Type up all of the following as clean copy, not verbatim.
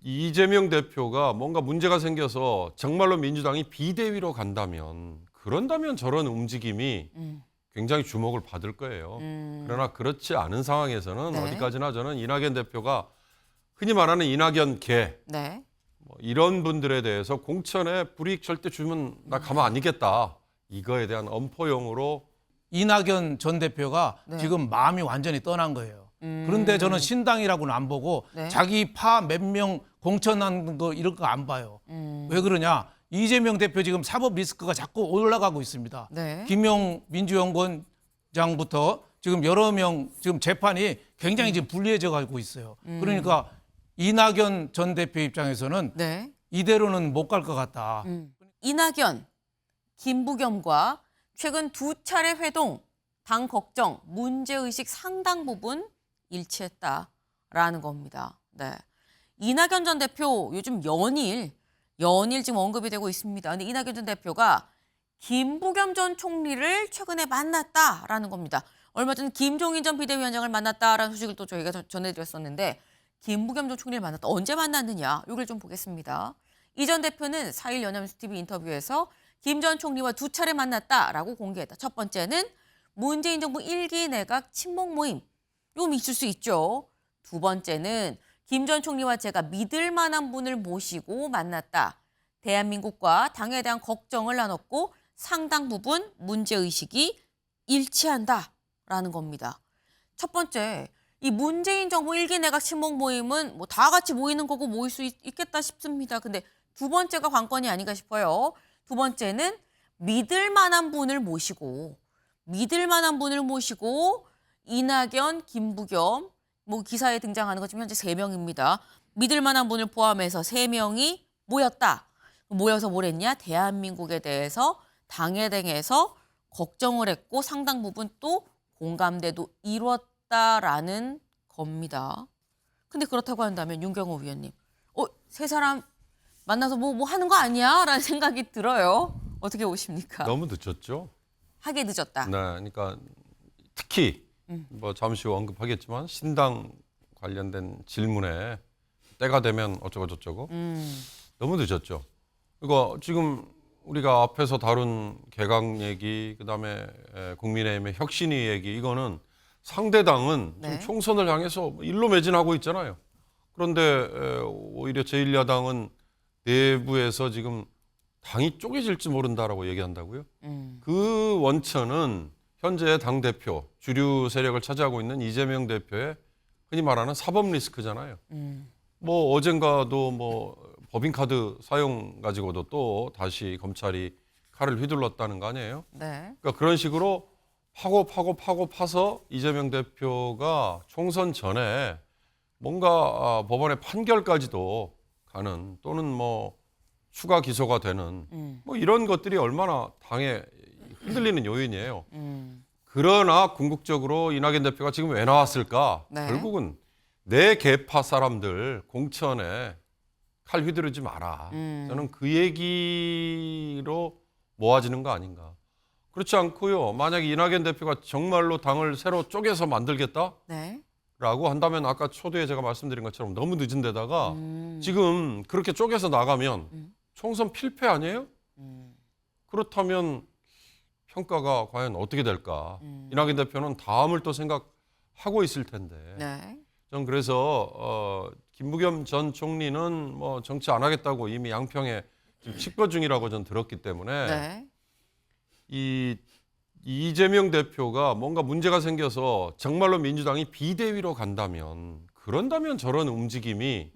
이재명 대표가 뭔가 문제가 생겨서 정말로 민주당이 비대위로 그런다면 저런 움직임이 굉장히 주목을 받을 거예요. 그러나 그렇지 않은 상황에서는 네. 어디까지나 저는 이낙연 대표가 흔히 말하는 이낙연 개 네. 뭐 이런 분들에 대해서 공천에 불이익 절대 주면 나 가만 안 있겠다. 이거에 대한 엄포용으로 이낙연 전 대표가 네. 지금 마음이 완전히 떠난 거예요. 그런데 저는 신당이라고는 안 보고 네. 자기 파 몇 명 공천하는 거 이런 거 안 봐요. 왜 그러냐? 이재명 대표 지금 사법 리스크가 자꾸 올라가고 있습니다. 네. 김용 민주연구원장부터 지금 여러 명 지금 재판이 굉장히 지금 불리해져 가고 있어요. 그러니까 이낙연 전 대표 입장에서는 네. 이대로는 못 갈 것 같다. 이낙연, 김부겸과 최근 두 차례 회동, 당 걱정, 문제의식 상당 부분 일치했다라는 겁니다. 네. 이낙연 전 대표 요즘 연일 지금 언급이 되고 있습니다. 근데 이낙연 전 대표가 김부겸 전 총리를 최근에 만났다라는 겁니다. 얼마 전 김종인 전 비대위원장을 만났다라는 소식을 또 저희가 전해드렸었는데 김부겸 전 총리를 만났다. 언제 만났느냐? 이걸 좀 보겠습니다. 이 전 대표는 4일 연합뉴스 TV 인터뷰에서 김 전 총리와 두 차례 만났다라고 공개했다. 첫 번째는 문재인 정부 1기 내각 친목 모임. 좀 있을 수 있죠. 두 번째는 김 전 총리와 제가 믿을 만한 분을 모시고 만났다. 대한민국과 당에 대한 걱정을 나눴고 상당 부분 문제의식이 일치한다라는 겁니다. 첫 번째, 이 문재인 정부 1기 내각 친목 모임은 뭐 다 같이 모이는 거고 모일 수 있겠다 싶습니다. 근데 두 번째가 관건이 아닌가 싶어요. 두 번째는 믿을 만한 분을 모시고 이낙연, 김부겸, 뭐 기사에 등장하는 것 지금 현재 3명입니다. 믿을 만한 분을 포함해서 3명이 모였다. 모여서 뭘 했냐? 대한민국에 대해서 당에 대해서 걱정을 했고 상당 부분 또 공감대도 이뤘다라는 겁니다. 근데 그렇다고 한다면 윤경호 위원님, 세 사람 만나서 뭐 하는 거 아니야? 라는 생각이 들어요. 어떻게 보십니까? 너무 늦었죠. 하게 늦었다. 네, 그러니까 특히 뭐 잠시 후 언급하겠지만 신당 관련된 질문에 때가 되면 어쩌고 저쩌고 너무 늦었죠. 그러니까 지금 우리가 앞에서 다룬 개각 얘기, 그다음에 국민의힘의 혁신위 얘기, 이거는 상대당은 네. 지금 총선을 향해서 일로 매진하고 있잖아요. 그런데 오히려 제1야당은 내부에서 지금 당이 쪼개질지 모른다라고 얘기한다고요. 그 원천은 현재 당대표, 주류 세력을 차지하고 있는 이재명 대표의 흔히 말하는 사법 리스크잖아요. 뭐 어젠가도 뭐 법인카드 사용 가지고도 또 다시 검찰이 칼을 휘둘렀다는 거 아니에요? 네. 그러니까 그런 식으로 파서 이재명 대표가 총선 전에 뭔가 법원의 판결까지도 가는, 또는 뭐 추가 기소가 되는 뭐 이런 것들이 얼마나 당에 흔들리는 요인이에요. 그러나 궁극적으로 이낙연 대표가 지금 왜 나왔을까? 네. 결국은 내 계파 사람들 공천에 칼 휘두르지 마라. 저는 그 얘기로 모아지는 거 아닌가. 그렇지 않고요. 만약에 이낙연 대표가 정말로 당을 새로 쪼개서 만들겠다? 네. 라고 한다면 아까 초두에 제가 말씀드린 것처럼 너무 늦은 데다가 지금 그렇게 쪼개서 나가면 총선 필패 아니에요? 그렇다면 평가가 과연 어떻게 될까? 이낙연 대표는 다음을 또 생각하고 있을 텐데. 네. 전 그래서 김부겸 전 총리는 뭐 정치 안 하겠다고 이미 양평에 지금 칩거 중이라고 전 들었기 때문에 네. 이 이재명 대표가 뭔가 문제가 생겨서 정말로 민주당이 비대위로 그런다면 저런 움직임이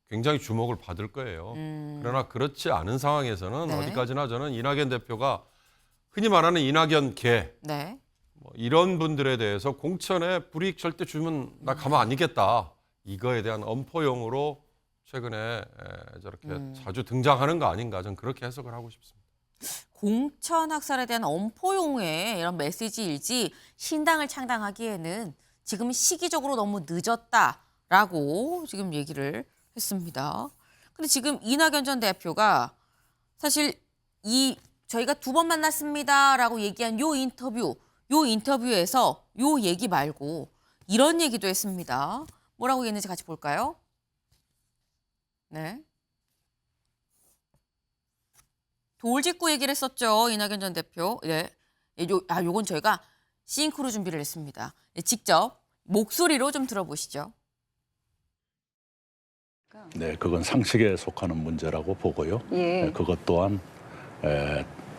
굉장히 주목을 받을 거예요. 그러나 그렇지 않은 상황에서는 네. 어디까지나 저는 이낙연 대표가 흔히 말하는 이낙연 개 네. 뭐 이런 분들에 대해서 공천에 불이익 절대 주면 나 가만 안 있겠다. 이거에 대한 엄포용으로 최근에 저렇게 자주 등장하는 거 아닌가, 저는 그렇게 해석을 하고 싶습니다. 공천 학살에 대한 엄포용의 이런 메시지일지 신당을 창당하기에는 지금 시기적으로 너무 늦었다라고 지금 얘기를 했습니다. 근데 지금 이낙연 전 대표가 사실 저희가 2번 만났습니다라고 얘기한 요 인터뷰에서 요 얘기 말고 이런 얘기도 했습니다. 뭐라고 했는지 같이 볼까요? 네. 돌직구 얘기를 했었죠. 이낙연 전 대표. 네. 요건 저희가 싱크로 준비를 했습니다. 네, 직접 목소리로 좀 들어보시죠. 네, 그건 상식에 속하는 문제라고 보고요. 예. 그것 또한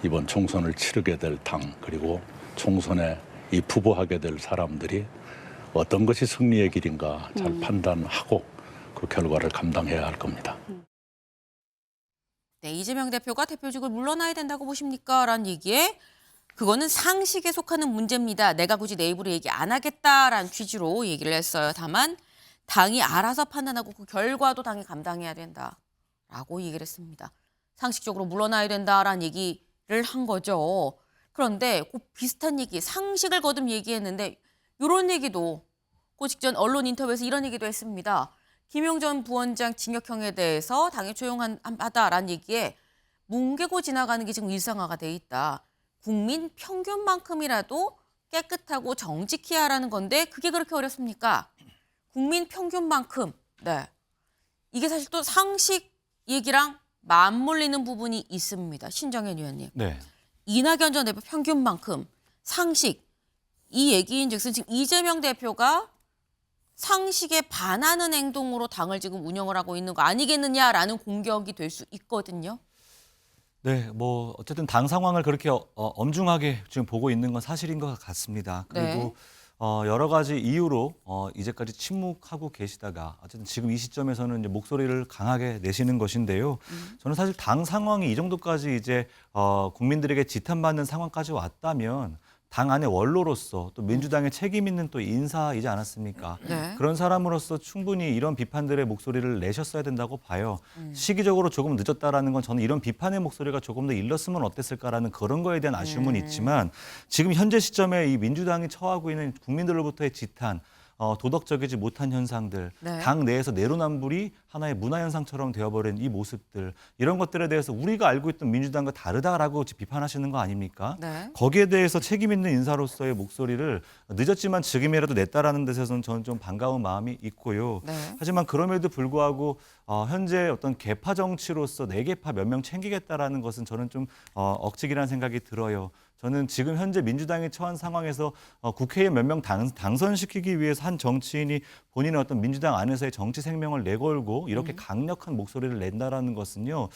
이번 총선을 치르게 될 당 그리고 총선에 입후보하게 될 사람들이 어떤 것이 승리의 길인가 잘 판단하고 그 결과를 감당해야 할 겁니다. 네, 이재명 대표가 대표직을 물러나야 된다고 보십니까? 라는 얘기에 그거는 상식에 속하는 문제입니다. 내가 굳이 내 입으로 얘기 안 하겠다라는 취지로 얘기를 했어요. 다만 당이 알아서 판단하고 그 결과도 당이 감당해야 된다라고 얘기를 했습니다. 상식적으로 물러나야 된다라는 얘기를 한 거죠. 그런데 그 비슷한 얘기, 상식을 거듭 얘기했는데 이런 얘기도 그 직전 언론 인터뷰에서 이런 얘기도 했습니다. 김용 전 부원장 징역형에 대해서 당이 조용하다라는 얘기에 뭉개고 지나가는 게 지금 일상화가 돼 있다. 국민 평균만큼이라도 깨끗하고 정직히 하라는 건데 그게 그렇게 어렵습니까? 국민 평균만큼. 네. 이게 사실 또 상식 얘기랑 맞물리는 부분이 있습니다. 신정현 의원님. 네. 이낙연 전 대표 평균만큼 상식. 이 얘기인즉슨 지금 이재명 대표가 상식에 반하는 행동으로 당을 지금 운영을 하고 있는 거 아니겠느냐라는 공격이 될 수 있거든요. 네, 뭐 어쨌든 당 상황을 그렇게 엄중하게 지금 보고 있는 건 사실인 것 같습니다. 그리고 여러 가지 이유로 이제까지 침묵하고 계시다가 어쨌든 지금 이 시점에서는 이제 목소리를 강하게 내시는 것인데요. 저는 사실 당 상황이 이 정도까지 이제 국민들에게 지탄받는 상황까지 왔다면 당 안의 원로로서 또 민주당의 책임 있는 또 인사이지 않았습니까? 네. 그런 사람으로서 충분히 이런 비판들의 목소리를 내셨어야 된다고 봐요. 시기적으로 조금 늦었다라는 건 저는 이런 비판의 목소리가 조금 더 일렀으면 어땠을까라는 그런 거에 대한 아쉬움은 있지만 지금 현재 시점에 이 민주당이 처하고 있는 국민들로부터의 지탄, 도덕적이지 못한 현상들, 네. 당 내에서 내로남불이 하나의 문화 현상처럼 되어버린 이 모습들, 이런 것들에 대해서 우리가 알고 있던 민주당과 다르다라고 비판하시는 거 아닙니까? 네. 거기에 대해서 책임 있는 인사로서의 목소리를 늦었지만 지금이라도 냈다라는 데서는 저는 좀 반가운 마음이 있고요. 네. 하지만 그럼에도 불구하고 현재 어떤 개파 정치로서 네 개파 몇 명 챙기겠다라는 것은 저는 좀 억측이라는 생각이 들어요. 저는 지금 현재 민주당이 처한 상황에서 국회에 몇 명 당선시키기 위해서 한 정치인이 본인의 어떤 민주당 안에서의 정치 생명을 내걸고 이렇게 강력한 목소리를 낸다라는 것은요,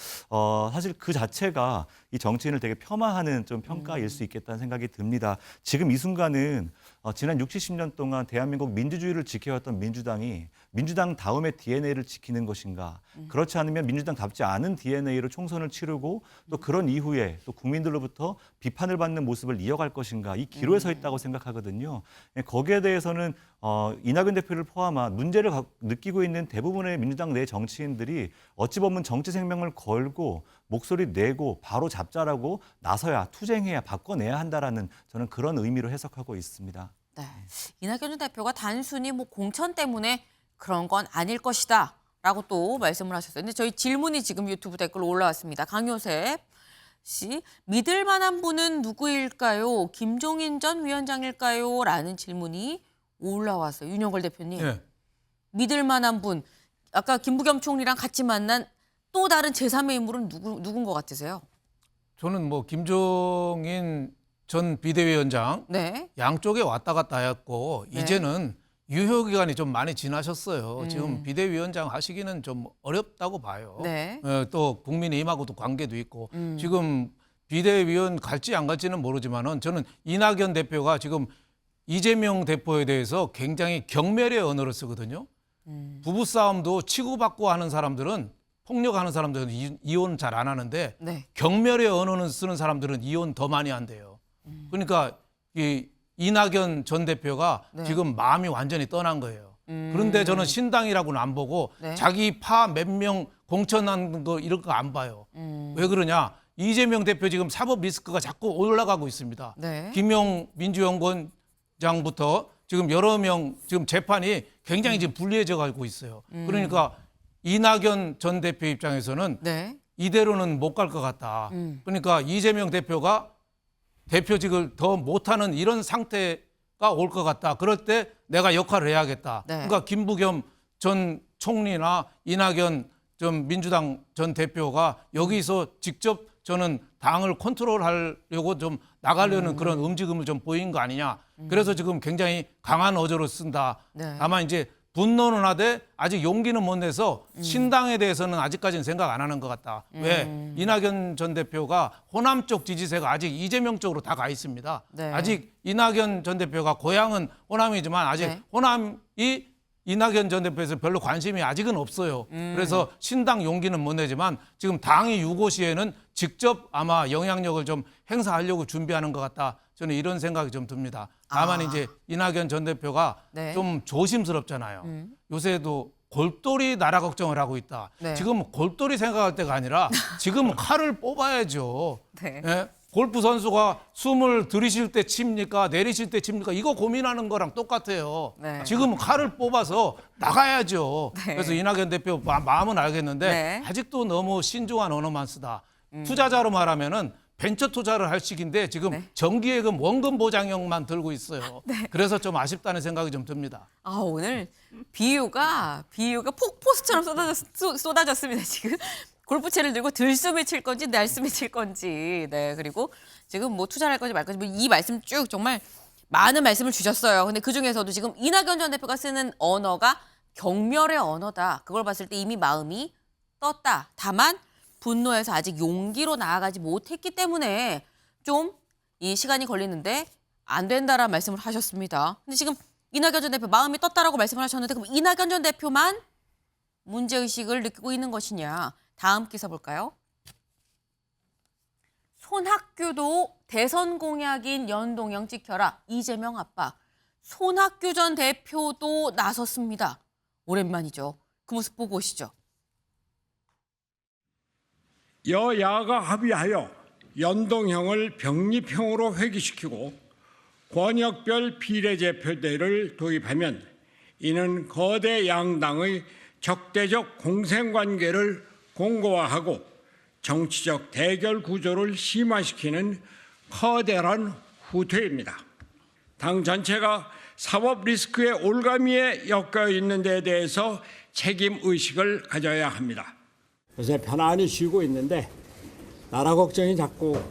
사실 그 자체가 이 정치인을 되게 폄하하는 좀 평가일 수 있겠다는 생각이 듭니다. 지금 이 순간은 지난 60, 70년 동안 대한민국 민주주의를 지켜왔던 민주당이 민주당 다음의 DNA를 지키는 것인가? 그렇지 않으면 민주당답지 않은 DNA로 총선을 치르고 또 그런 이후에 또 국민들로부터 비판을 받는 모습을 이어갈 것인가? 이 기로에 서 있다고 생각하거든요. 거기에 대해서는 이낙연 대표를 포함한 문제를 느끼고 있는 대부분의 민주당 내 정치인들이 어찌 보면 정치 생명을 걸고 목소리 내고 바로 잡자라고 나서야 투쟁해야 바꿔내야 한다라는 저는 그런 의미로 해석하고 있습니다. 네. 이낙연 전 대표가 단순히 뭐 공천 때문에 그런 건 아닐 것이다 라고 또 말씀을 하셨어요. 근데 저희 질문이 지금 유튜브 댓글로 올라왔습니다. 강요셉 씨, 믿을 만한 분은 누구일까요? 김종인 전 위원장일까요? 라는 질문이 올라왔어요. 윤영걸 대표님. 예. 믿을 만한 분. 아까 김부겸 총리랑 같이 만난 또 다른 제3의 인물은 누군 것 같으세요? 저는 뭐 김종인 전 비대위원장 네. 양쪽에 왔다 갔다 했고 네. 이제는 유효 기간이 좀 많이 지나셨어요. 지금 비대위원장 하시기는 좀 어렵다고 봐요. 네. 또 국민의힘하고도 관계도 있고 지금 비대위원 갈지 안 갈지는 모르지만은 저는 이낙연 대표가 지금 이재명 대표에 대해서 굉장히 경멸의 언어를 쓰거든요. 부부싸움도 치고받고 하는 사람들은 폭력하는 사람들은 이혼 잘 안 하는데 네. 경멸의 언어는 쓰는 사람들은 이혼 더 많이 한대요. 그러니까 이 이낙연 전 대표가 네. 지금 마음이 완전히 떠난 거예요. 그런데 저는 신당이라고는 안 보고 네. 자기 파 몇 명 공천한 거 이런 거 안 봐요. 왜 그러냐? 이재명 대표 지금 사법 리스크가 자꾸 올라가고 있습니다. 네. 김용 민주연구원장부터 지금 여러 명 지금 재판이 굉장히 지금 불리해져 가고 있어요. 그러니까 이낙연 전 대표 입장에서는 네. 이대로는 못 갈 것 같다. 그러니까 이재명 대표가 대표직을 더 못하는 이런 상태가 올 것 같다. 그럴 때 내가 역할을 해야겠다. 네. 그러니까 김부겸 전 총리나 이낙연 좀 민주당 전 대표가 여기서 직접 저는 당을 컨트롤하려고 좀 나가려는 그런 움직임을 좀 보인 거 아니냐. 그래서 지금 굉장히 강한 어조를 쓴다. 네. 다만 이제 분노는 하되 아직 용기는 못 내서 신당에 대해서는 아직까지는 생각 안 하는 것 같다. 왜? 이낙연 전 대표가 호남 쪽 지지세가 아직 이재명 쪽으로 다 가 있습니다. 네. 아직 이낙연 전 대표가 고향은 호남이지만 아직 네. 호남이 이낙연 전 대표에서 별로 관심이 아직은 없어요. 그래서 신당 용기는 못 내지만 지금 당이 유고시에는 직접 아마 영향력을 좀 행사하려고 준비하는 것 같다. 저는 이런 생각이 좀 듭니다. 다만 이제 이낙연 전 대표가 네. 좀 조심스럽잖아요. 요새도 골똘히 나라 걱정을 하고 있다. 네. 지금 골똘히 생각할 때가 아니라 지금 칼을 뽑아야죠. 네. 예? 골프 선수가 숨을 들이쉴 때 칩니까? 내리실 때 칩니까? 이거 고민하는 거랑 똑같아요. 네. 지금 칼을 뽑아서 나가야죠. 네. 그래서 이낙연 대표 마음은 알겠는데 네. 아직도 너무 신중한 언어만 쓰다. 투자자로 말하면은 벤처 투자를 할 시기인데 지금 네. 정기예금 원금 보장형만 들고 있어요. 그래서 좀 아쉽다는 생각이 좀 듭니다. 아, 오늘 비유가 폭포수처럼 쏟아졌습니다. 지금 골프채를 들고 들숨을 칠 건지 날숨을 칠 건지. 네, 그리고 지금 뭐 투자를 할 건지 말 건지 뭐 이 말씀 쭉 정말 많은 말씀을 주셨어요. 근데 그 중에서도 지금 이낙연 전 대표가 쓰는 언어가 경멸의 언어다. 그걸 봤을 때 이미 마음이 떴다. 다만 분노해서 아직 용기로 나아가지 못했기 때문에 좀 이 시간이 걸리는데 안 된다라는 말씀을 하셨습니다. 근데 지금 이낙연 전 대표 마음이 떴다라고 말씀을 하셨는데 그럼 이낙연 전 대표만 문제의식을 느끼고 있는 것이냐. 다음 기사 볼까요? 손학규도 대선 공약인 연동형 지켜라. 이재명 압박. 손학규 전 대표도 나섰습니다. 오랜만이죠. 그 모습 보고 오시죠. 여야가 합의하여 연동형을 병립형으로 회귀시키고 권역별 비례대표제를 도입하면 이는 거대 양당의 적대적 공생관계를 공고화하고 정치적 대결 구조를 심화시키는 커다란 후퇴입니다. 당 전체가 사법 리스크의 올가미에 엮여 있는 데 대해서 책임 의식을 가져야 합니다. 요새 편안히 쉬고 있는데 나라 걱정이 자꾸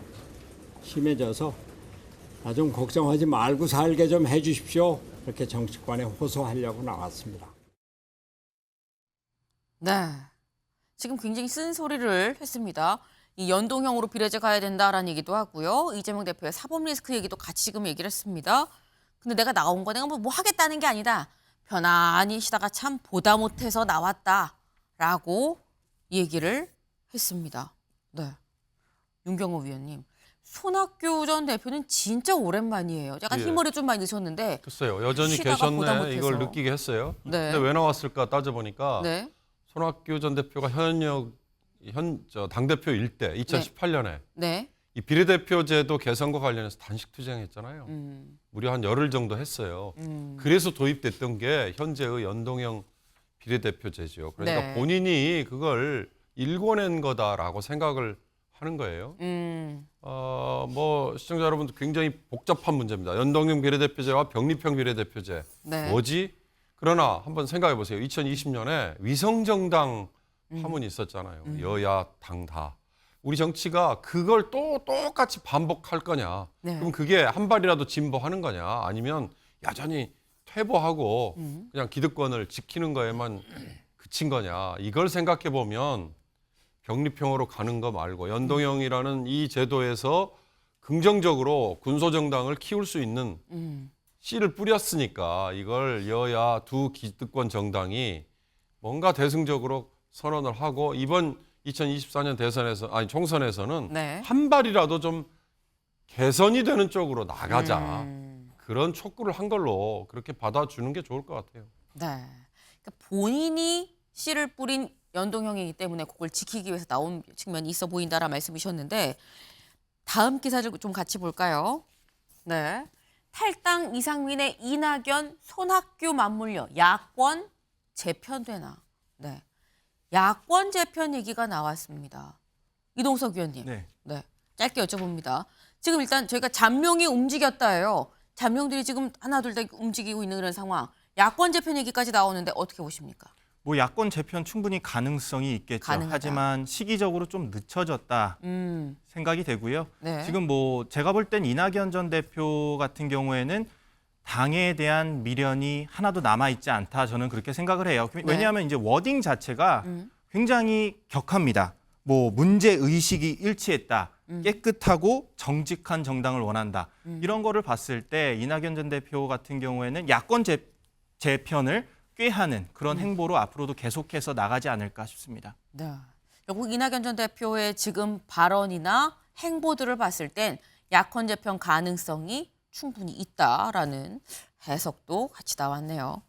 심해져서 나 좀 걱정하지 말고 살게 좀 해주십시오. 이렇게 정치권에 호소하려고 나왔습니다. 네. 지금 굉장히 쓴소리를 했습니다. 이 연동형으로 비례제 가야 된다라는 얘기도 하고요. 이재명 대표의 사법 리스크 얘기도 같이 지금 얘기를 했습니다. 근데 내가 나온 거 내가 뭐 하겠다는 게 아니다. 편안히 쉬다가 참 보다 못해서 나왔다라고 얘기를 했습니다. 네. 윤경호 위원님. 손학규 전 대표는 진짜 오랜만이에요. 약간 예. 힘머리 좀 많이 늦었는데 글쎄요. 여전히 쉬다가 보다 계셨네. 이걸 못해서. 느끼게 했어요. 네. 근데 왜 나왔을까 따져보니까 네. 손학규 전 대표가 당대표일 때 2018년에 네. 이 비례대표제도 개선과 관련해서 단식 투쟁했잖아요. 음. 무려 한 열흘 정도 했어요. 그래서 도입됐던 게 현재의 연동형 비례대표제죠. 그러니까 네. 본인이 그걸 일궈낸 거다라고 생각을 하는 거예요. 뭐 시청자 여러분도 굉장히 복잡한 문제입니다. 연동형 비례대표제와 병립형 비례대표제 네. 뭐지? 그러나 한번 생각해 보세요. 2020년에 위성정당 파문이 있었잖아요. 여야 당 다. 우리 정치가 그걸 또 똑같이 반복할 거냐? 네. 그럼 그게 한 발이라도 진보하는 거냐? 아니면 여전히 퇴보하고 그냥 기득권을 지키는 거에만 그친 거냐? 이걸 생각해 보면 병립형으로 가는 거 말고 연동형이라는 이 제도에서 긍정적으로 군소정당을 키울 수 있는 씨를 뿌렸으니까 이걸 여야 두 기득권 정당이 뭔가 대승적으로 선언을 하고 이번 2024년 총선에서는 네. 한 발이라도 좀 개선이 되는 쪽으로 나가자. 그런 촉구를 한 걸로 그렇게 받아주는 게 좋을 것 같아요. 네. 그러니까 본인이 씨를 뿌린 연동형이기 때문에 그걸 지키기 위해서 나온 측면이 있어 보인다라는 말씀이셨는데 다음 기사를 좀 같이 볼까요? 네. 탈당 이상민의 이낙연, 손학규 맞물려 야권 재편되나? 네. 야권 재편 얘기가 나왔습니다. 이동석 위원님. 네. 네. 짧게 여쭤봅니다. 지금 일단 저희가 잠룡이 움직였다예요. 잠룡들이 지금 하나 둘 다 움직이고 있는 그런 상황. 야권 재편 얘기까지 나오는데 어떻게 보십니까? 뭐 야권 재편 충분히 가능성이 있겠죠. 가능하다. 하지만 시기적으로 좀 늦춰졌다 생각이 되고요. 네. 지금 뭐 제가 볼 땐 이낙연 전 대표 같은 경우에는 당에 대한 미련이 하나도 남아있지 않다. 저는 그렇게 생각을 해요. 왜냐하면 이제 워딩 자체가 굉장히 격합니다. 뭐 문제 의식이 일치했다. 깨끗하고 정직한 정당을 원한다. 이런 거를 봤을 때 이낙연 전 대표 같은 경우에는 야권 재편을 꾀하는 그런 행보로 앞으로도 계속해서 나가지 않을까 싶습니다. 네. 결국 이낙연 전 대표의 지금 발언이나 행보들을 봤을 땐 야권 재편 가능성이 충분히 있다라는 해석도 같이 나왔네요.